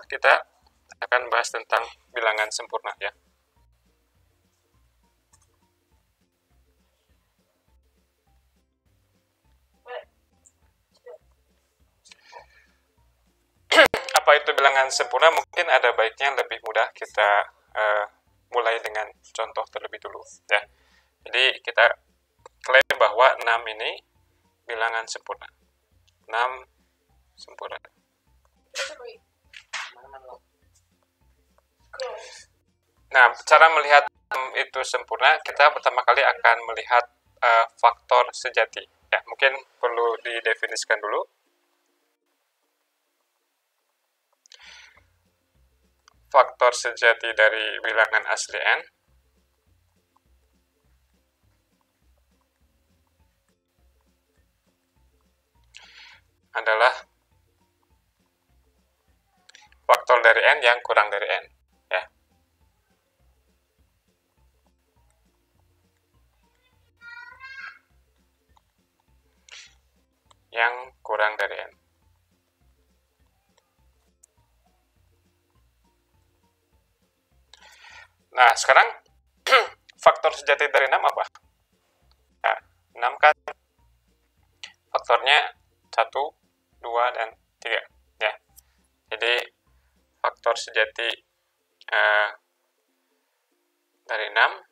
kita akan bahas tentang bilangan sempurna ya. Apa itu bilangan sempurna? Mungkin ada baiknya lebih mudah kita mulai dengan contoh terlebih dulu ya. Jadi kita klaim bahwa 6 ini bilangan sempurna. 6 sempurna. Nah, cara melihat itu sempurna, kita pertama kali akan melihat faktor sejati. Ya, mungkin perlu didefinisikan dulu. Faktor sejati dari bilangan asli n adalah faktor dari n yang kurang dari n. Ya. Yang kurang dari n. Nah, sekarang faktor sejati dari 6 apa? Nah, 6 kan faktornya 1, 2, dan 3. Ya. Jadi, faktor sejati dari 6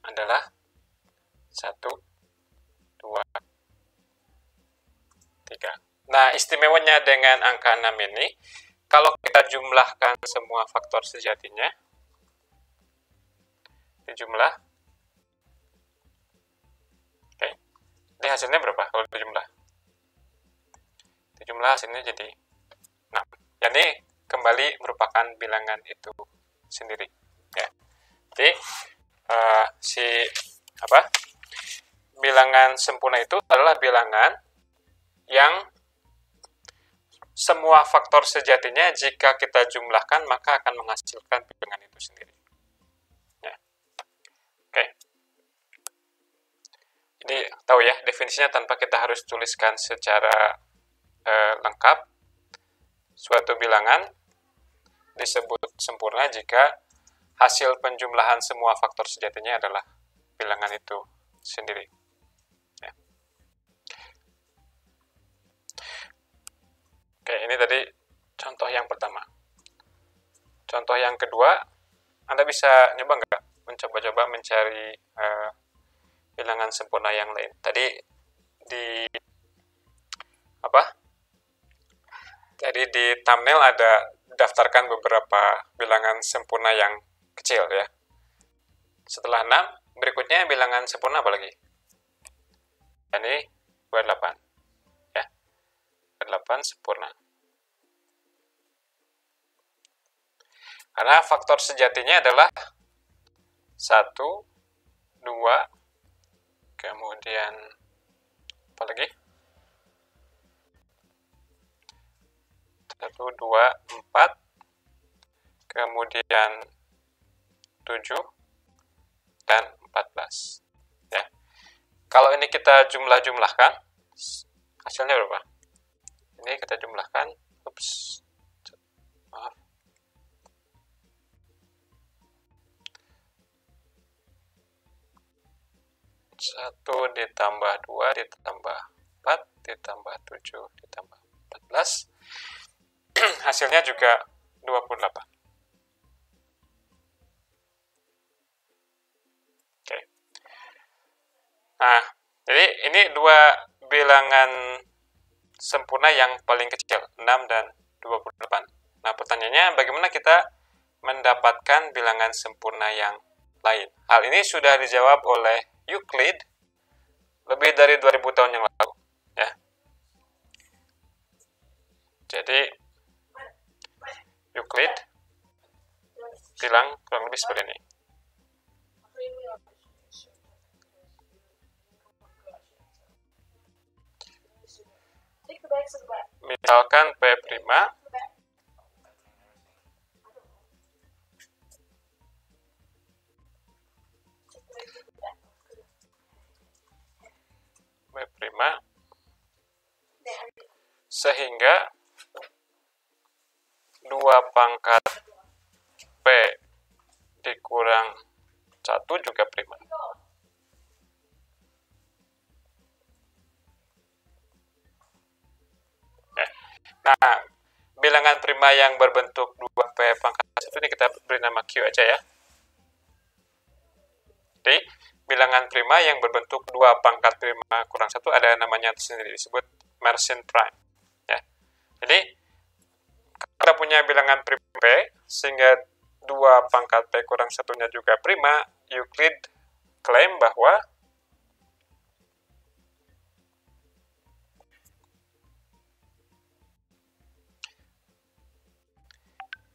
adalah 1, 2, 3. Nah, istimewanya dengan angka 6 ini, kalau kita jumlahkan semua faktor sejatinya, dijumlah, oke, ini hasilnya berapa kalau dijumlah? Dijumlah hasilnya jadi 6. Jadi, kembali merupakan bilangan itu sendiri. Ya. Jadi, bilangan sempurna itu adalah bilangan yang semua faktor sejatinya jika kita jumlahkan maka akan menghasilkan bilangan itu sendiri. Ya. Oke. Jadi tahu ya definisinya tanpa kita harus tuliskan secara lengkap. Suatu bilangan disebut sempurna jika hasil penjumlahan semua faktor sejatinya adalah bilangan itu sendiri. Ya. Oke, ini tadi contoh yang pertama. Contoh yang kedua, Anda bisa nyoba nggak mencoba-coba mencari bilangan sempurna yang lain. Tadi di thumbnail ada daftarkan beberapa bilangan sempurna yang kecil ya. Setelah 6, berikutnya bilangan sempurna apa lagi? Ini 28. Ya. 28 sempurna. Karena faktor sejatinya adalah 1, 2, kemudian apa lagi? 1, 2, 4, kemudian 7, dan 14. Ya. Kalau ini kita jumlah-jumlahkan, hasilnya berapa? Ini kita jumlahkan, maaf. 1 ditambah 2 ditambah 4 ditambah 7 ditambah 14. Hasilnya juga 28. Oke. Nah, jadi ini dua bilangan sempurna yang paling kecil, 6 dan 28. Nah, pertanyaannya bagaimana kita mendapatkan bilangan sempurna yang lain? Hal ini sudah dijawab oleh Euclid lebih dari 2000 tahun yang lalu. Ya. Jadi, Euclid bilang kurang lebih seperti ini. Misalkan P', sehingga 2 pangkat P dikurang 1 juga prima. Nah, bilangan prima yang berbentuk 2P pangkat 1 ini kita beri nama Q aja ya. Jadi, bilangan prima yang berbentuk 2 pangkat prima kurang 1 ada namanya sendiri, disebut Mersenne prime. Ya. Jadi, kita punya bilangan prima P, sehingga 2 pangkat P kurang 1-nya juga prima, Euclid klaim bahwa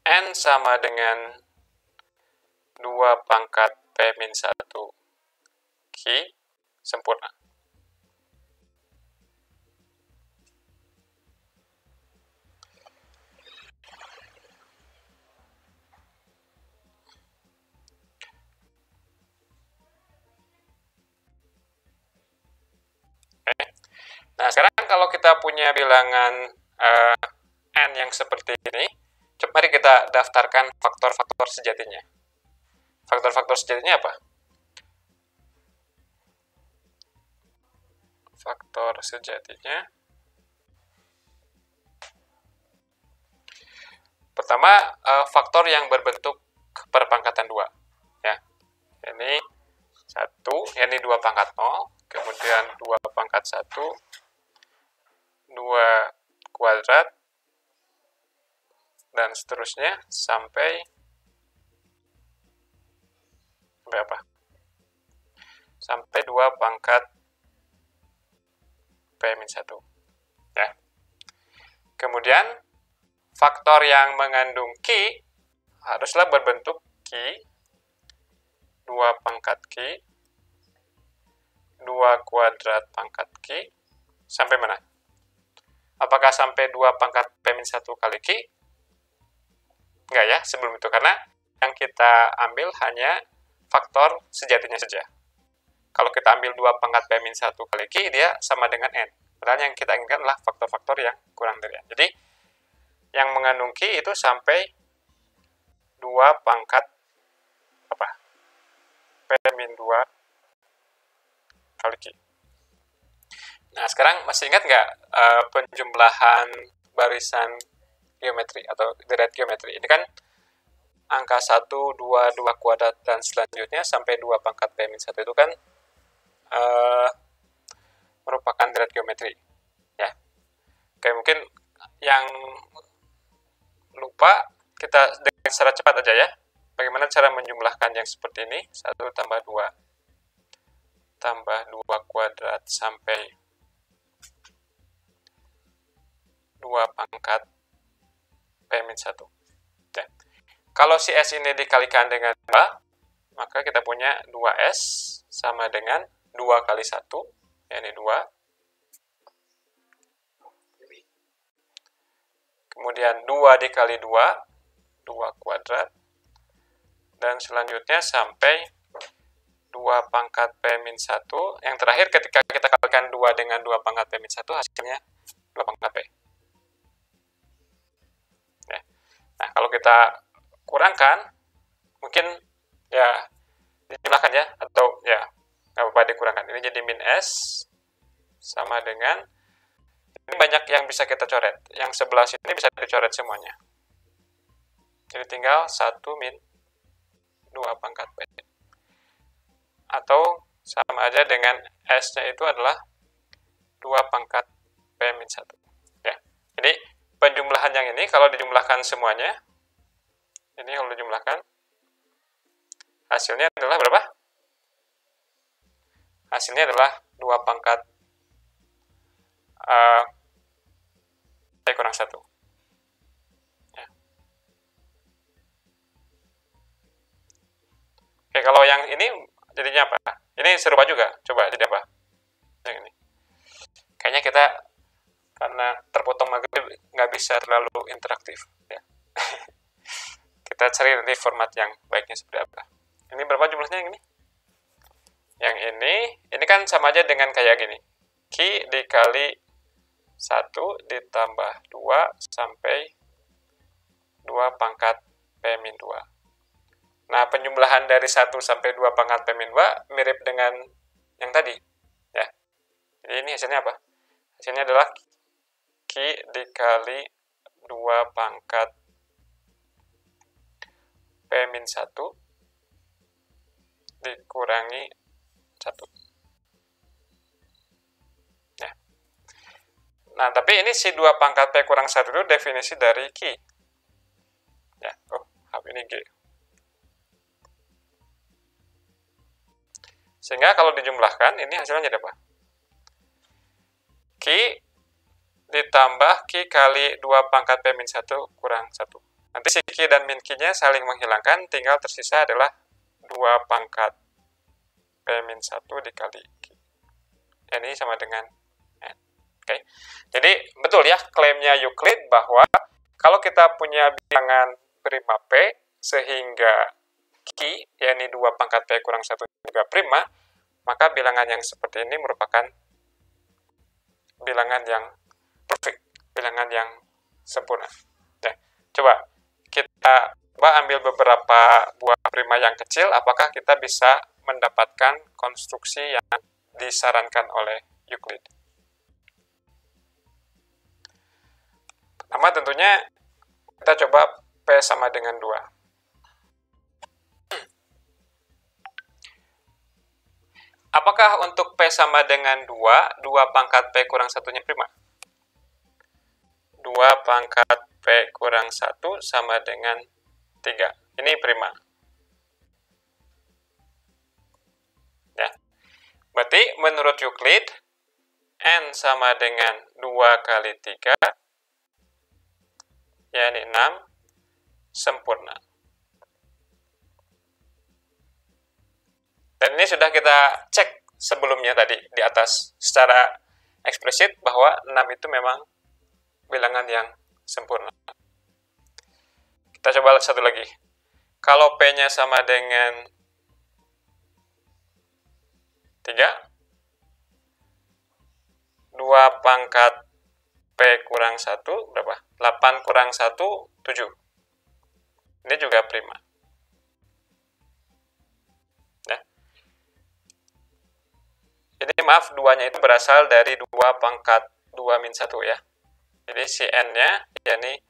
N sama dengan 2 pangkat P-1 Q sempurna. Nah, sekarang kalau kita punya bilangan N yang seperti ini, mari kita daftarkan faktor-faktor sejatinya. Faktor-faktor sejatinya apa? Faktor sejatinya. Pertama, faktor yang berbentuk perpangkatan 2. Ya. Ini 1, ini 2 pangkat 0, kemudian 2 pangkat 1, 2 kuadrat, dan seterusnya sampai berapa? Sampai 2 pangkat P-1. Ya. Kemudian, faktor yang mengandung Q haruslah berbentuk Q, 2 pangkat Q, 2 kuadrat pangkat Q, sampai mana? Apakah sampai 2 pangkat P-1 kali Q? Enggak ya, sebelum itu, karena yang kita ambil hanya faktor sejatinya saja. Kalau kita ambil 2 pangkat P-1 kali Q, dia sama dengan N. Padahal yang kita inginkan adalah faktor-faktor yang kurang dari N. Jadi, yang mengandung Q itu sampai 2 pangkat apa? P-2 kali Q. Nah, sekarang masih ingat nggak penjumlahan barisan geometri atau deret geometri? Ini kan angka 1, 2, 2 kuadrat, dan selanjutnya sampai 2 pangkat P-1 itu kan merupakan deret geometri. Ya. Oke, mungkin yang lupa, kita dengan secara cepat aja ya. Bagaimana cara menjumlahkan yang seperti ini? 1 tambah 2 tambah 2 kuadrat sampai 2 pangkat P-1. Ya. Kalau si S ini dikalikan dengan 2, maka kita punya 2S sama dengan 2 kali 1, yakni 2. Kemudian 2 dikali 2, 2 kuadrat. Dan selanjutnya sampai 2 pangkat P-1. Yang terakhir ketika kita kalikan 2 dengan 2 pangkat P-1, hasilnya 2 pangkat P. Ya. Nah, kalau kita kurangkan, mungkin ya dijumlahkan ya, atau ya nggak apa-apa dikurangkan. Ini jadi min S sama dengan, ini banyak yang bisa kita coret. Yang sebelah sini bisa dicoret semuanya. Jadi tinggal 1 min 2 pangkat P. Atau sama aja dengan S-nya itu adalah 2 pangkat P-1. Ya. Jadi penjumlahan yang ini kalau dijumlahkan semuanya, ini kalau dijumlahkan, hasilnya adalah berapa? Hasilnya adalah 2 pangkat P kurang 1. Ya. Oke, kalau yang ini jadinya apa? Ini serupa juga. Coba jadi apa? Yang ini. Kayaknya kita karena terpotong maghrib nggak bisa terlalu interaktif. Ya. Kita cari nanti format yang baiknya seperti apa. Ini berapa jumlahnya yang ini? Yang ini kan sama aja dengan kayak gini. Q dikali 1 ditambah 2 sampai 2 pangkat P-2. Nah, penjumlahan dari 1 sampai 2 pangkat P-2 mirip dengan yang tadi. Ya. Jadi ini hasilnya apa? Hasilnya adalah Q dikali 2 pangkat P-1 dikurangi 1. Ya. Nah, tapi ini si 2 pangkat P kurang 1 itu definisi dari Q. Ya, ini G. Sehingga kalau dijumlahkan, ini hasilnya jadi apa? Q ditambah Q kali 2 pangkat P-1 kurang 1. Nanti si Q dan min Q-nya saling menghilangkan, tinggal tersisa adalah 2 pangkat P-1 dikali Q. Ini sama dengan N. Oke. Jadi, betul ya, klaimnya Euclid bahwa kalau kita punya bilangan prima P, sehingga Q, yakni 2 pangkat P kurang 1 juga prima, maka bilangan yang seperti ini merupakan bilangan yang perfect, bilangan yang sempurna. Nah, coba kita ambil beberapa buah prima yang kecil, apakah kita bisa mendapatkan konstruksi yang disarankan oleh Euclid. Pertama tentunya kita coba P sama dengan 2. Apakah untuk P sama dengan 2, 2 pangkat P kurang 1-nya prima? 2 pangkat P kurang 1 sama dengan 3. Ini prima. Ya. Berarti menurut Euclid, N sama dengan 2 kali 3, yakni 6, sempurna. Dan ini sudah kita cek sebelumnya tadi di atas secara eksplisit bahwa 6 itu memang bilangan yang sempurna. Kita coba satu lagi. Kalau P-nya sama dengan 3, 2 pangkat P kurang 1 berapa? 8 kurang 1, 7. Ini juga prima. Jadi maaf, 2-nya itu berasal dari 2 pangkat 2 min 1 ya. Jadi si N-nya yakni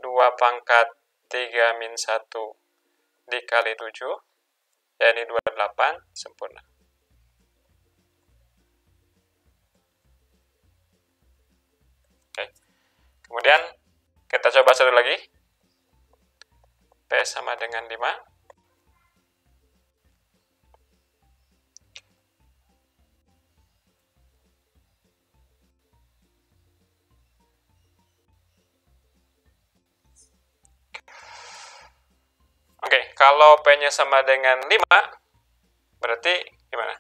2 pangkat 3 min 1 dikali 7, yakni 28, sempurna. Oke. Kemudian kita coba satu lagi. P sama dengan 5. Oke, kalau P-nya sama dengan 5, berarti gimana?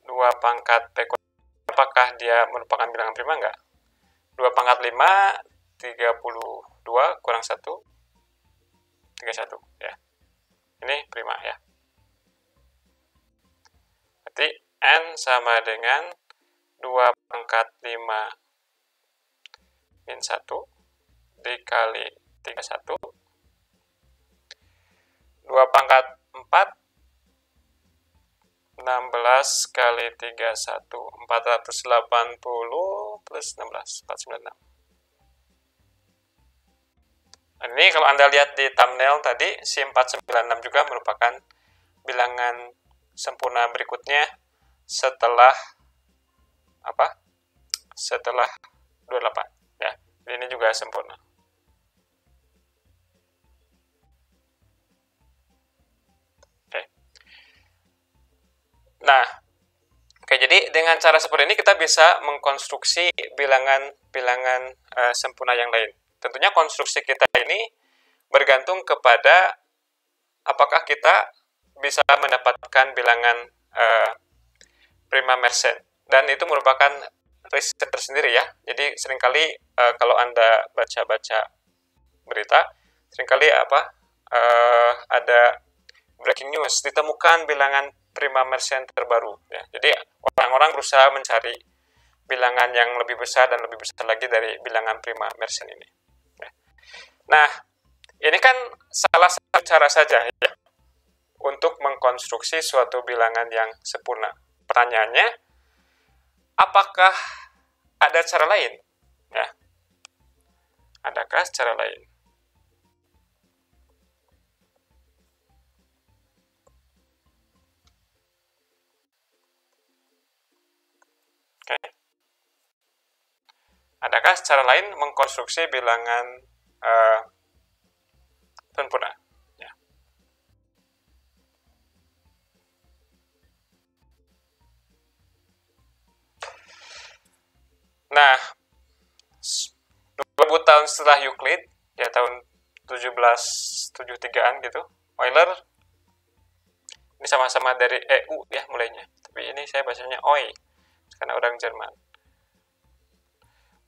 2 pangkat P kurang, apakah dia merupakan bilangan prima? Enggak. 2 pangkat 5, 32 kurang 1, 31. Ya. Ini prima ya. Berarti N sama dengan 2 pangkat 5 min 1 dikali 31. 2 pangkat 4, 16 kali 31, 480 plus 16, 496. Nah, ini kalau Anda lihat di thumbnail tadi, si 496 juga merupakan bilangan sempurna berikutnya setelah apa? Setelah 28 ya. Ini juga sempurna. Nah, oke, jadi dengan cara seperti ini kita bisa mengkonstruksi bilangan sempurna yang lain. Tentunya konstruksi kita ini bergantung kepada apakah kita bisa mendapatkan bilangan prima Mersenne. Dan itu merupakan riset tersendiri ya. Jadi seringkali kalau Anda baca-baca berita, seringkali ada breaking news, ditemukan bilangan prima Mersenne terbaru ya. Jadi orang-orang berusaha mencari bilangan yang lebih besar dan lebih besar lagi dari bilangan prima Mersenne ini. Nah, ini kan salah satu cara saja ya untuk mengkonstruksi suatu bilangan yang sempurna. Pertanyaannya, apakah ada cara lain? Ya. Adakah cara lain? Oke. Adakah cara lain mengkonstruksi bilangan sempurna? Ya. Nah, 2000 tahun setelah Euclid, ya tahun 1773-an gitu, Euler, ini sama-sama dari EU ya mulainya, tapi ini saya bacanya OI, karena orang Jerman.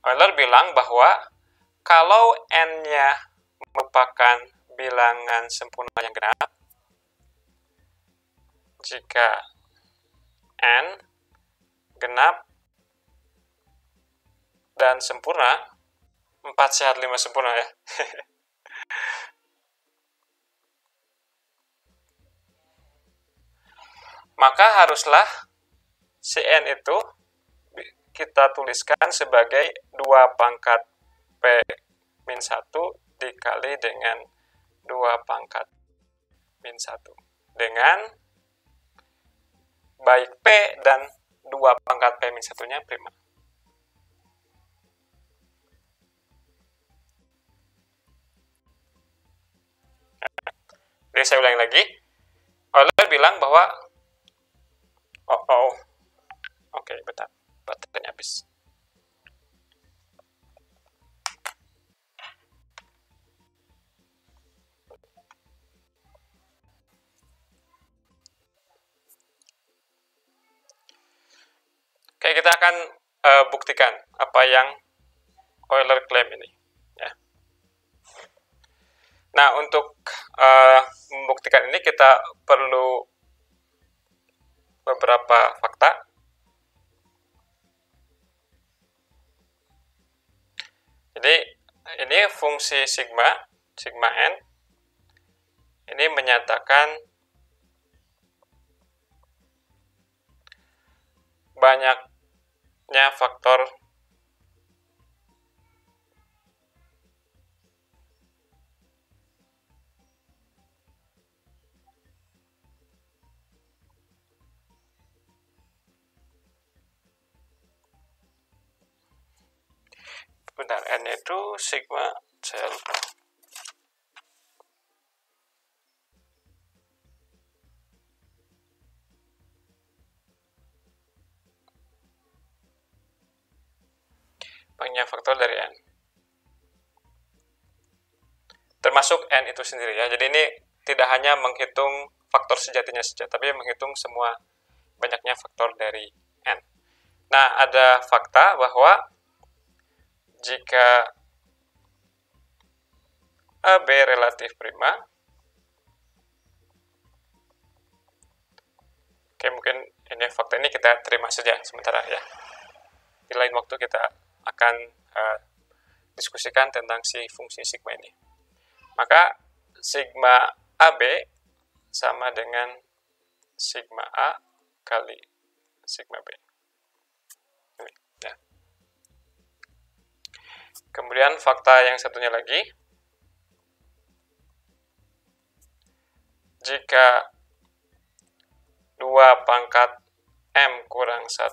Euler bilang bahwa kalau n-nya merupakan bilangan sempurna yang genap, jika n genap dan sempurna, 4 sehat 5 sempurna ya. Maka haruslah Cn itu kita tuliskan sebagai 2 pangkat P min 1 dikali dengan 2 pangkat min 1. Dengan baik P dan 2 pangkat P min 1-nya prima. Jadi saya ulangi lagi. Euler bilang bahwa oke, bentar. Baterainya habis. Oke, kita akan buktikan apa yang Euler klaim ini. Ya. Nah, untuk membuktikan ini kita perlu beberapa fakta. Jadi, ini fungsi sigma n, ini menyatakan banyaknya faktor bentar, n itu sigma, saya lupa. Banyak faktor dari n. Termasuk n itu sendiri ya. Jadi ini tidak hanya menghitung faktor sejatinya saja, tapi menghitung semua banyaknya faktor dari n. Nah, ada fakta bahwa jika AB relatif prima, oke, mungkin ini fakta ini kita terima saja sementara ya. Di lain waktu kita akan diskusikan tentang si fungsi sigma ini. Maka sigma AB sama dengan sigma A kali sigma B. Ini, ya. Kemudian fakta yang satunya lagi, jika 2 pangkat M kurang 1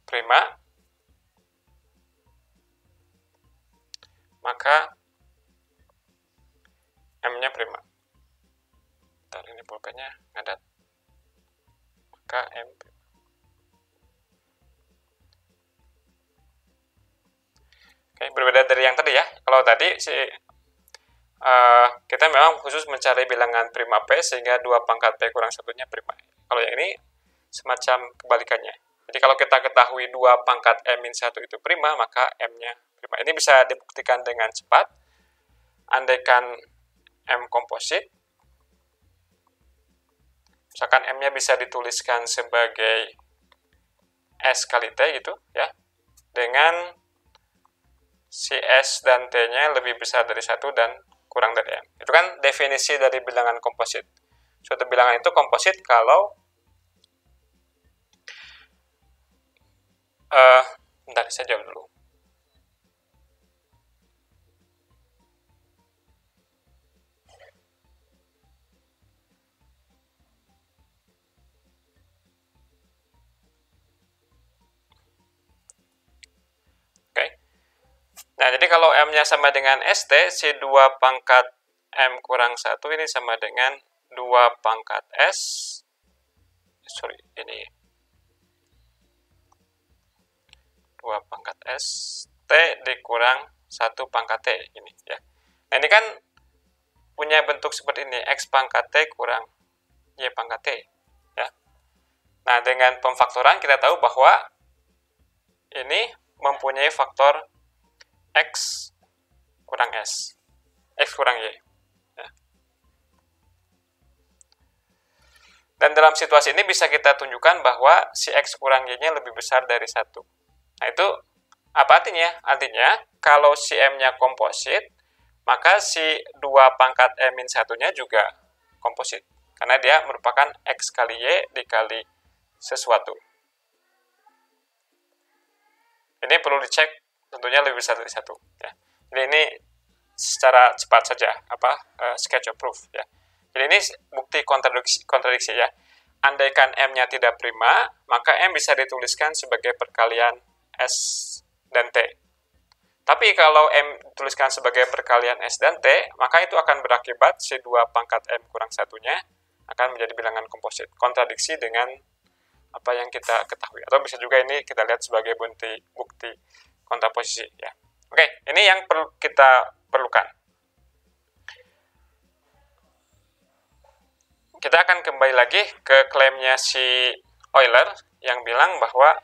prima, maka M-nya prima. Bentar, ini pulpennya ngadat. Maka M prima. Oke, berbeda dari yang tadi ya. Kalau tadi kita memang khusus mencari bilangan prima P sehingga 2 pangkat P kurang 1-nya prima. Kalau yang ini semacam kebalikannya. Jadi kalau kita ketahui 2 pangkat M-1 itu prima, maka M-nya prima. Ini bisa dibuktikan dengan cepat. Andaikan M komposit, Misalkan M-nya bisa dituliskan sebagai S kali T gitu ya. Dengan si S dan T-nya lebih besar dari 1 dan kurang dari M. Itu kan definisi dari bilangan komposit. Suatu bilangan itu komposit kalau bentar, saya jawab dulu. Oke. Nah, jadi kalau M-nya sama dengan ST, si 2 pangkat M kurang 1 ini sama dengan 2 pangkat S. Sorry, ini 2 pangkat S T dikurang 1 pangkat T ini ya. Nah, ini kan punya bentuk seperti ini, X pangkat T kurang Y pangkat T ya. Nah, dengan pemfaktoran kita tahu bahwa ini mempunyai faktor X kurang S, X kurang Y ya. Dan dalam situasi ini bisa kita tunjukkan bahwa si X kurang Y-nya lebih besar dari 1. Nah, itu apa artinya? Artinya, kalau si M-nya komposit, maka si 2 pangkat M-1-nya juga komposit. Karena dia merupakan X kali Y dikali sesuatu. Ini perlu dicek, tentunya lebih besar dari 1. Ya. Jadi ini secara cepat saja, sketch of proof. Ya. Jadi ini bukti kontradiksi ya. Andaikan M-nya tidak prima, maka M bisa dituliskan sebagai perkalian S dan T. Tapi kalau M dituliskan sebagai perkalian S dan T, maka itu akan berakibat si 2 pangkat M kurang 1-nya akan menjadi bilangan komposit. Kontradiksi dengan apa yang kita ketahui. Atau bisa juga ini kita lihat sebagai bukti kontraposisi. Ya. Oke, ini yang kita perlukan. Kita akan kembali lagi ke klaimnya si Euler yang bilang bahwa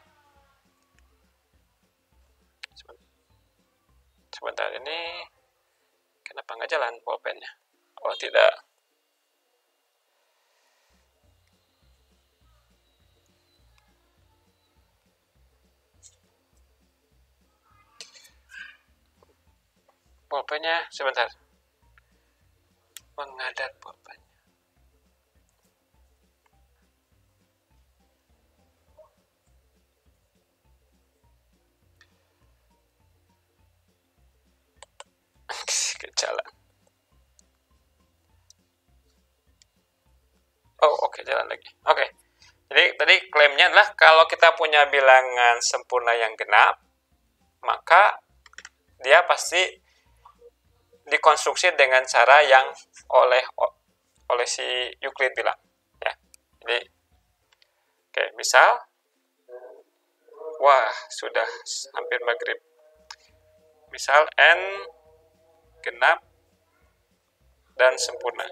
sebentar, ini kenapa nggak jalan pulpennya? Oh, tidak. Pulpennya sebentar. Mengadat pulpennya. Ke jalan. Oh, oke, jalan lagi. Oke. Jadi tadi klaimnya adalah kalau kita punya bilangan sempurna yang genap, maka dia pasti dikonstruksi dengan cara yang oleh si Euclid bilang. Ya. Jadi, oke, misal, wah, sudah hampir maghrib. Misal N genap dan sempurna.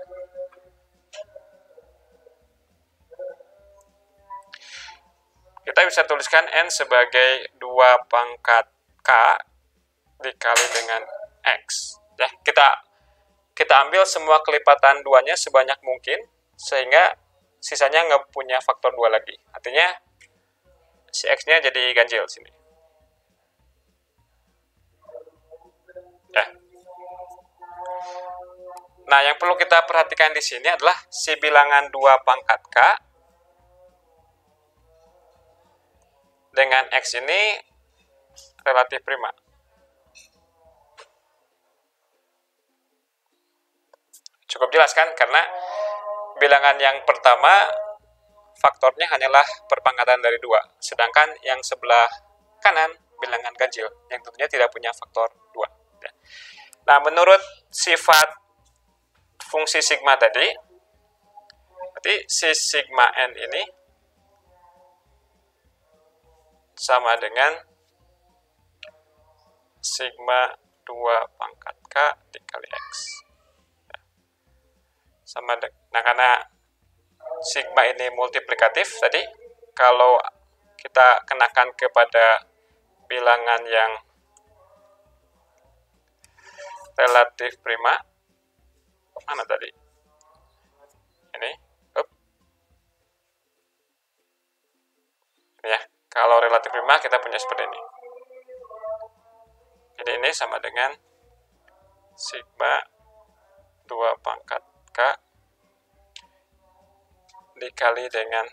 Kita bisa tuliskan N sebagai 2 pangkat K dikali dengan X. Ya, kita ambil semua kelipatan 2-nya sebanyak mungkin, sehingga sisanya nggak punya faktor 2 lagi. Artinya, si X-nya jadi ganjil sini. Ya. Nah, yang perlu kita perhatikan di sini adalah si bilangan 2 pangkat K dengan X ini relatif prima. Cukup jelas kan? Karena bilangan yang pertama faktornya hanyalah perpangkatan dari 2. Sedangkan yang sebelah kanan bilangan ganjil yang tentunya tidak punya faktor 2. Nah, menurut sifat fungsi sigma tadi, berarti si sigma N ini sama dengan sigma 2 pangkat K dikali X. Nah, karena sigma ini multiplikatif tadi, kalau kita kenakan kepada bilangan yang relatif prima, mana tadi? Ini, Kalau relatif prima kita punya seperti ini. Jadi ini sama dengan sigma 2 pangkat K dikali dengan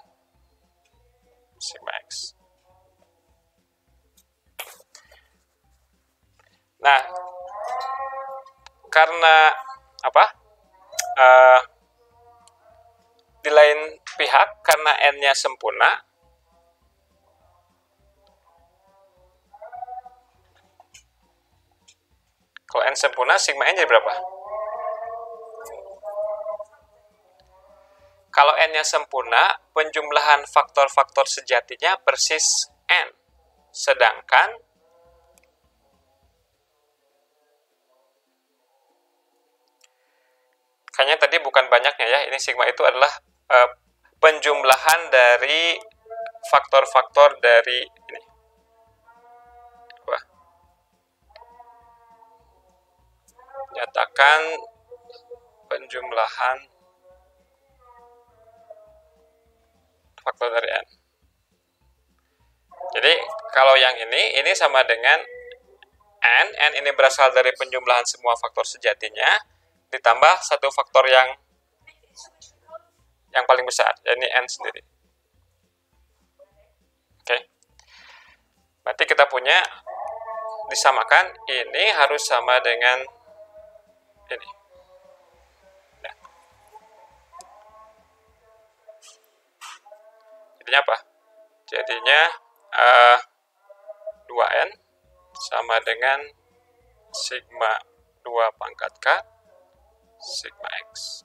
sigma X. Nah, karena apa? Di lain pihak, karena N-nya sempurna, kalau N sempurna, sigma N jadi berapa? Kalau N-nya sempurna, penjumlahan faktor-faktor sejatinya persis N. Sedangkan kayaknya tadi bukan banyaknya ya, ini sigma itu adalah penjumlahan dari faktor-faktor dari ini. Wah. Nyatakan penjumlahan faktor dari N. Jadi kalau yang ini sama dengan N ini berasal dari penjumlahan semua faktor sejatinya, ditambah satu faktor yang paling besar, yakni N sendiri. Oke. Berarti kita punya disamakan, ini harus sama dengan ini. Ya. Jadinya apa? Jadinya 2N sama dengan sigma 2 pangkat K sigma X.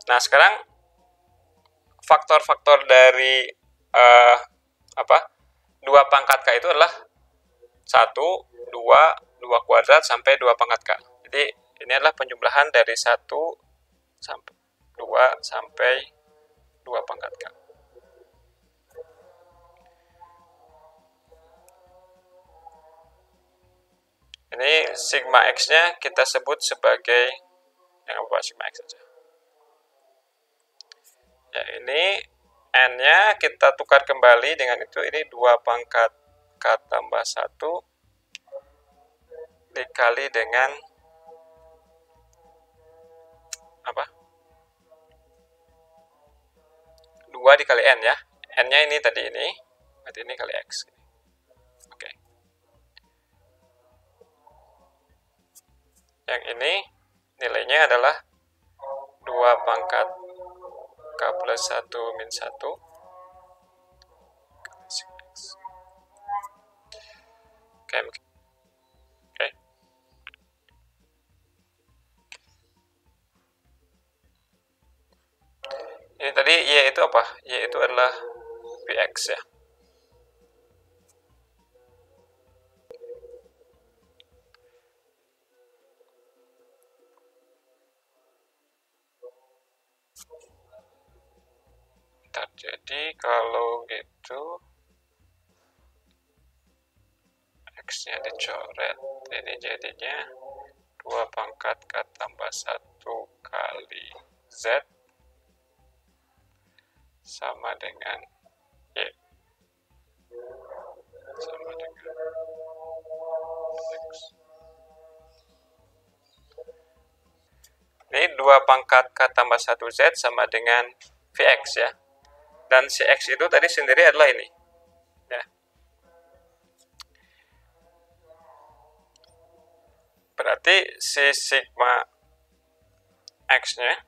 Nah, sekarang faktor-faktor dari 2 pangkat K itu adalah 1, 2, 2 kuadrat sampai 2 pangkat K. Jadi ini adalah penjumlahan dari 1 sampai 2 sampai 2 pangkat K. Ini sigma X-nya kita sebut sebagai yang apa, sigma X saja. Ya, ini N-nya kita tukar kembali dengan itu, ini 2 pangkat K tambah 1 dikali dengan apa? 2 dikali N ya. N-nya ini tadi ini, berarti ini kali X. Oke. Yang ini nilainya adalah 2 pangkat K plus 1 min 1 Oke. Ini tadi Y itu apa? Y itu adalah Px ya. Jadi kalau gitu X-nya dicoret, ini jadinya 2 pangkat K tambah 1 kali Z sama dengan Y sama dengan X. Ini 2 pangkat K tambah 1 Z sama dengan Vx ya. Dan Cx itu tadi sendiri adalah ini. Ya. Berarti si sigma X-nya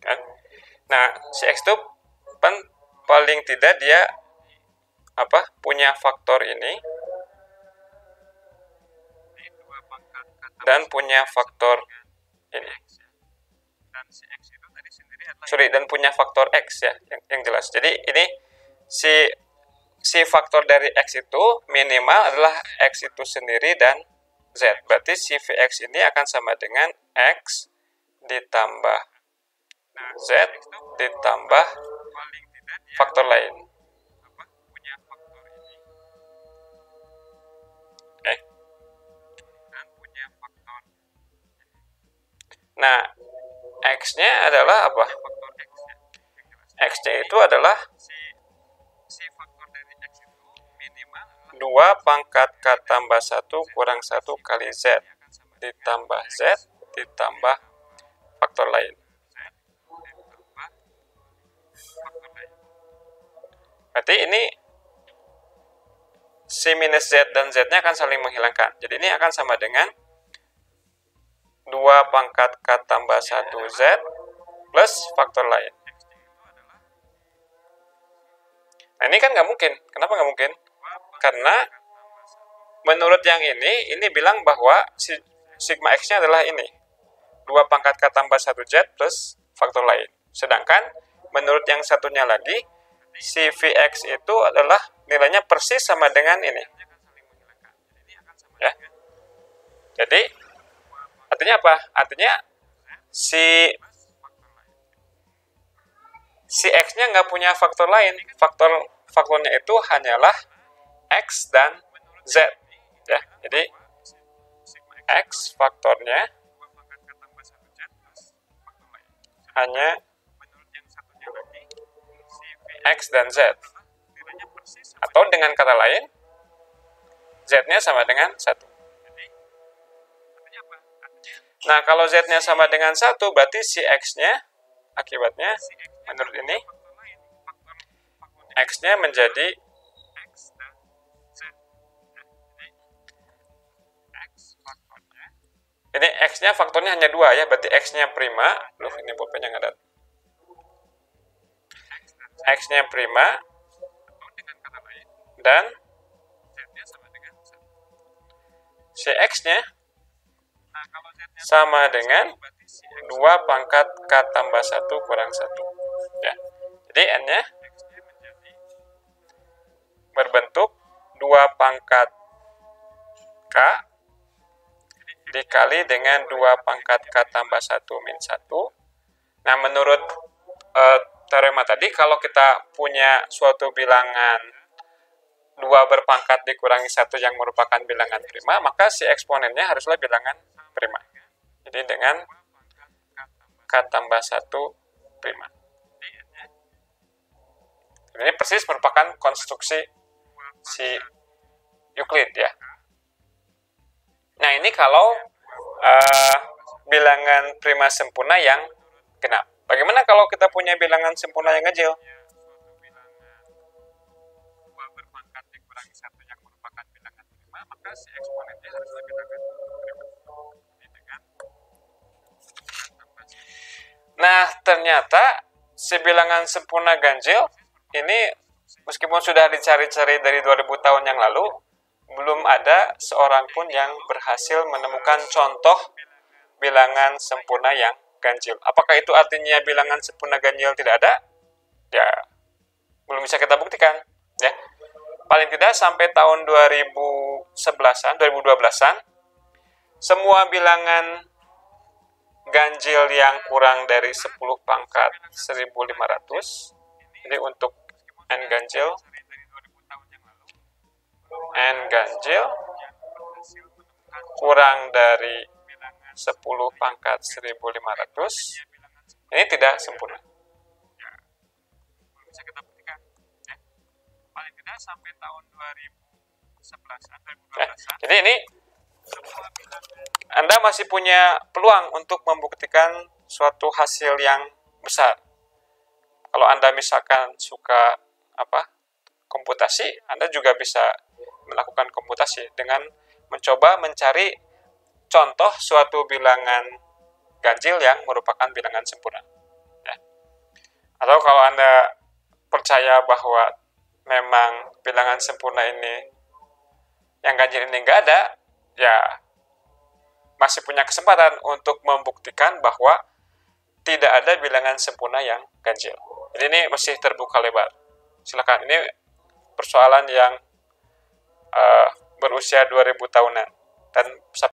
kan. Nah, Cx itu paling tidak dia punya faktor ini dan punya faktor ini. Dan punya faktor X ya, yang jelas. Jadi ini si faktor dari X itu minimal adalah X itu sendiri dan Z. Berarti si Vx ini akan sama dengan X ditambah Z ditambah faktor lain. Nah, X-nya adalah apa? X-nya itu adalah 2 pangkat K tambah 1 kurang 1 kali Z ditambah Z ditambah faktor lain. Berarti ini si minus Z dan Z-nya akan saling menghilangkan. Jadi ini akan sama dengan 2 pangkat K tambah 1 Z plus faktor lain. Nah, ini kan nggak mungkin. Kenapa nggak mungkin? Karena menurut yang ini bilang bahwa si sigma X-nya adalah ini. 2 pangkat K tambah 1 Z plus faktor lain. Sedangkan menurut yang satunya lagi, si Vx itu adalah nilainya persis sama dengan ini. Ya. Jadi, artinya apa? Artinya si X-nya nggak punya faktor lain. Faktornya itu hanyalah X dan Z. Ya, jadi X faktornya hanya X dan Z. Atau dengan kata lain, Z-nya sama dengan 1. Nah, kalau Z-nya sama dengan 1, berarti si X-nya, akibatnya, menurut ini, X-nya menjadi ini X-nya faktornya hanya 2 ya, berarti X-nya prima. Loh, ini pulpennya nggak ada. X-nya prima dan si X-nya sama dengan 2 pangkat K tambah 1 kurang 1. Ya. Jadi N-nya berbentuk 2 pangkat K dikali dengan 2 pangkat K tambah 1 min 1. Nah, menurut teorema tadi, kalau kita punya suatu bilangan 2 berpangkat dikurangi 1 yang merupakan bilangan prima, maka si eksponennya haruslah bilangan prima. Jadi dengan K tambah 1 prima. Ini persis merupakan konstruksi si Euclid ya. Nah, ini kalau bilangan prima sempurna yang genap. Bagaimana kalau kita punya bilangan sempurna yang ganjil? Nah, ternyata si bilangan sempurna ganjil ini meskipun sudah dicari-cari dari 2000 tahun yang lalu, belum ada seorang pun yang berhasil menemukan contoh bilangan sempurna yang ganjil. Apakah itu artinya bilangan sempurna ganjil tidak ada? Ya, belum bisa kita buktikan. Ya, paling tidak sampai tahun 2011-an, 2012-an, semua bilangan ganjil yang kurang dari 10 pangkat 1500, jadi untuk N ganjil kurang dari 10 pangkat 1500, ini tidak sempurna. Sampai tahun 2011-an, 2012-an. Jadi ini Anda masih punya peluang untuk membuktikan suatu hasil yang besar. Kalau Anda misalkan suka komputasi, Anda juga bisa melakukan komputasi dengan mencoba mencari contoh suatu bilangan ganjil yang merupakan bilangan sempurna. Ya. Atau kalau Anda percaya bahwa memang bilangan sempurna ini, yang ganjil ini nggak ada, ya masih punya kesempatan untuk membuktikan bahwa tidak ada bilangan sempurna yang ganjil. Jadi ini masih terbuka lebar. Silakan, ini persoalan yang berusia 2000 tahunan. Dan